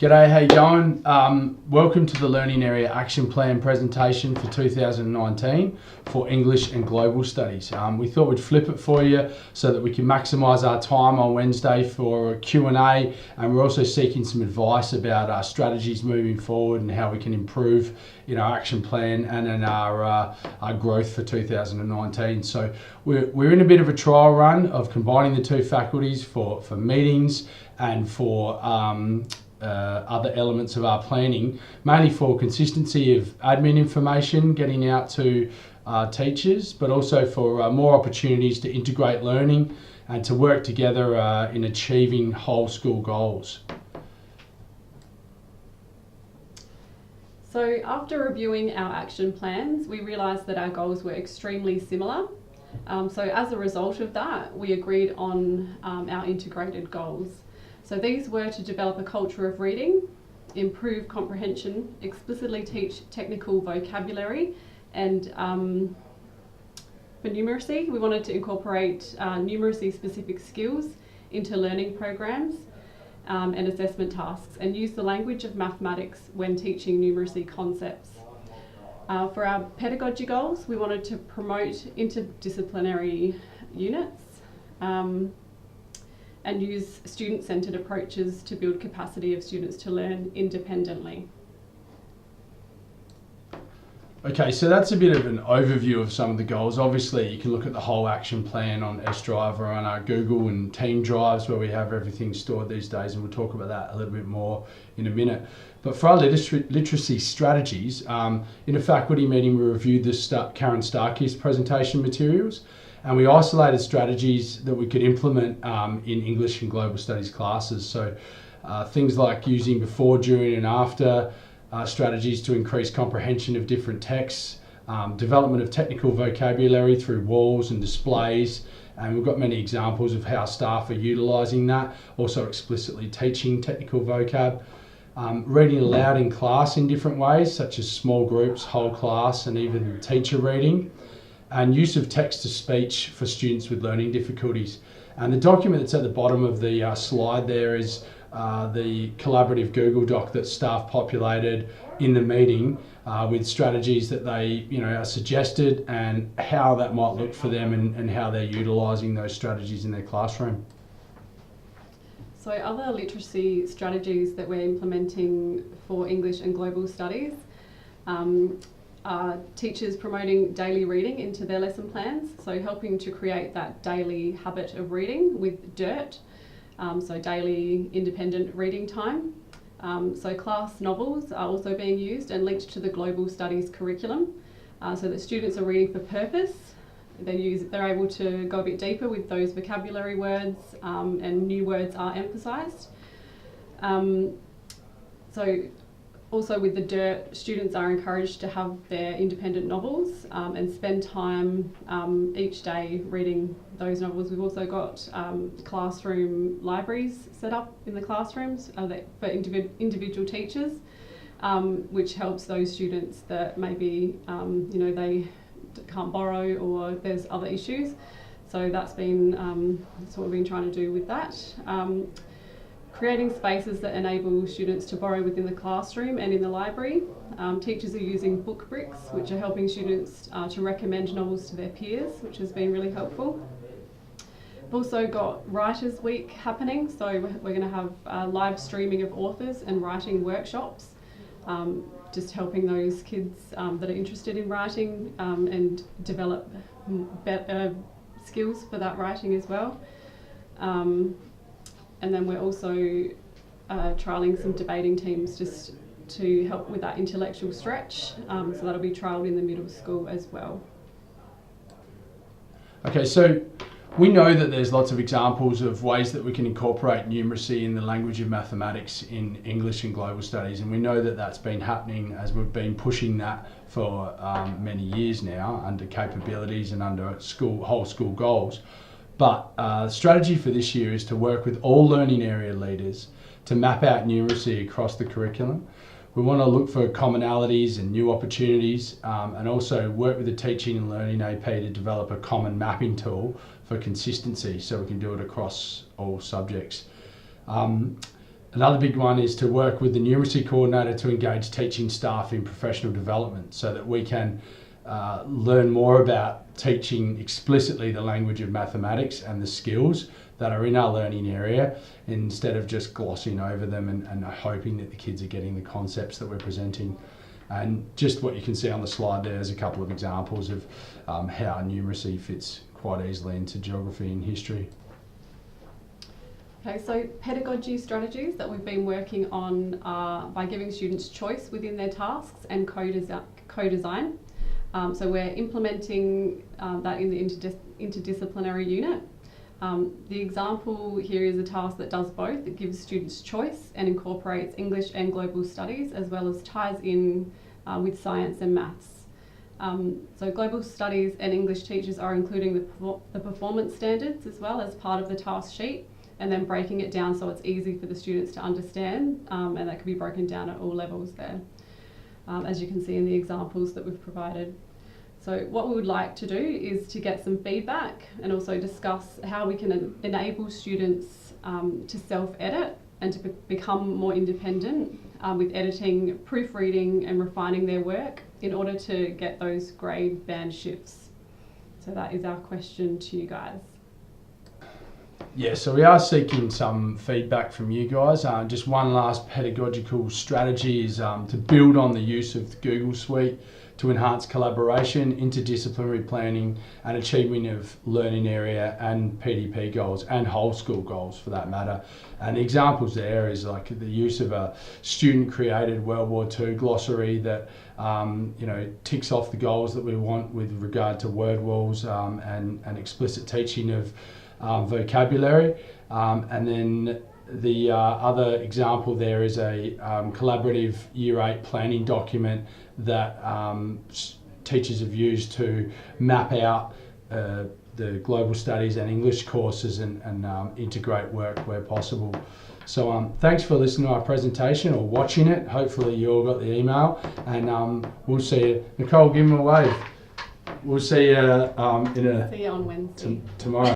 G'day, how you going? Welcome to the Learning Area Action Plan presentation for 2019 for English and Global Studies. We thought we'd flip it for you so that we can maximise our time on Wednesday for a Q&A, and we're also seeking some advice about our strategies moving forward and how we can improve in our action plan and in our growth for 2019. So we're in a bit of a trial run of combining the two faculties for meetings and for other elements of our planning, mainly for consistency of admin information getting out to teachers, but also for more opportunities to integrate learning and to work together in achieving whole school goals. So after reviewing our action plans, we realised that our goals were extremely similar. So as a result of that, we agreed on our integrated goals. So these were to develop a culture of reading, improve comprehension, explicitly teach technical vocabulary, and for numeracy, we wanted to incorporate numeracy specific skills into learning programs and assessment tasks, and use the language of mathematics when teaching numeracy concepts. For our pedagogy goals, we wanted to promote interdisciplinary units, and use student-centred approaches to build capacity of students to learn independently. Okay, so that's a bit of an overview of some of the goals. Obviously, you can look at the whole action plan on S Drive or on our Google and Team drives where we have everything stored these days, and we'll talk about that a little bit more in a minute. But for our literacy strategies, in a faculty meeting, we reviewed Karen Starkey's presentation materials, and we isolated strategies that we could implement in English and Global Studies classes. So things like using before, during and after strategies to increase comprehension of different texts, development of technical vocabulary through walls and displays, and we've got many examples of how staff are utilising that, also explicitly teaching technical vocab. Reading aloud in class in different ways, such as small groups, whole class, and even teacher reading. And use of text-to-speech for students with learning difficulties. And the document that's at the bottom of the slide there is the collaborative Google Doc that staff populated in the meeting with strategies that they are suggested and how that might look for them and how they're utilising those strategies in their classroom. So other literacy strategies that we're implementing for English and Global Studies are teachers promoting daily reading into their lesson plans, so helping to create that daily habit of reading with DIRT, so daily independent reading time. So class novels are also being used and linked to the Global Studies curriculum, so that students are reading for purpose. They're able to go a bit deeper with those vocabulary words, and new words are emphasised. So also with the DIRT, students are encouraged to have their independent novels and spend time each day reading those novels. We've also got classroom libraries set up in the classrooms for individual teachers, which helps those students that maybe they can't borrow or there's other issues. So that's what we've been trying to do with that. Creating spaces that enable students to borrow within the classroom and in the library. Teachers are using book bricks, which are helping students to recommend novels to their peers, which has been really helpful. We've also got Writers Week happening, so we're going to have live streaming of authors and writing workshops, just helping those kids that are interested in writing and develop better skills for that writing as well. And then we're also trialling some debating teams just to help with that intellectual stretch. So that'll be trialled in the middle school as well. Okay, so we know that there's lots of examples of ways that we can incorporate numeracy in the language of mathematics in English and Global Studies, and we know that that's been happening as we've been pushing that for many years now under capabilities and under whole school goals. But the strategy for this year is to work with all learning area leaders to map out numeracy across the curriculum. We want to look for commonalities and new opportunities, and also work with the teaching and learning AP to develop a common mapping tool for consistency so we can do it across all subjects. Another big one is to work with the numeracy coordinator to engage teaching staff in professional development so that we can learn more about teaching explicitly the language of mathematics and the skills that are in our learning area, instead of just glossing over them and hoping that the kids are getting the concepts that we're presenting. And just what you can see on the slide there is a couple of examples of how numeracy fits quite easily into geography and history. Okay, so pedagogy strategies that we've been working on are by giving students choice within their tasks and co-design. So we're implementing that in the interdisciplinary unit. The example here is a task that does both. It gives students choice and incorporates English and global studies, as well as ties in with science and maths. So global studies and English teachers are including the performance standards as well as part of the task sheet, and then breaking it down so it's easy for the students to understand, and that can be broken down at all levels there, as you can see in the examples that we've provided. So what we would like to do is to get some feedback and also discuss how we can enable students to self-edit and to become more independent with editing, proofreading and refining their work in order to get those grade band shifts. So that is our question to you guys. Yeah, so we are seeking some feedback from you guys. Just one last pedagogical strategy is to build on the use of the Google Suite to enhance collaboration, interdisciplinary planning and achievement of learning area and PDP goals and whole school goals for that matter. And examples there is like the use of a student created World War II glossary that ticks off the goals that we want with regard to word walls and explicit teaching of vocabulary, and then the other example there is a collaborative Year 8 planning document that teachers have used to map out the global studies and English courses and integrate work where possible. So thanks for listening to our presentation or watching it. Hopefully you all got the email, and we'll see you. Nicole, give them a wave. We'll see you See you on Wednesday. tomorrow.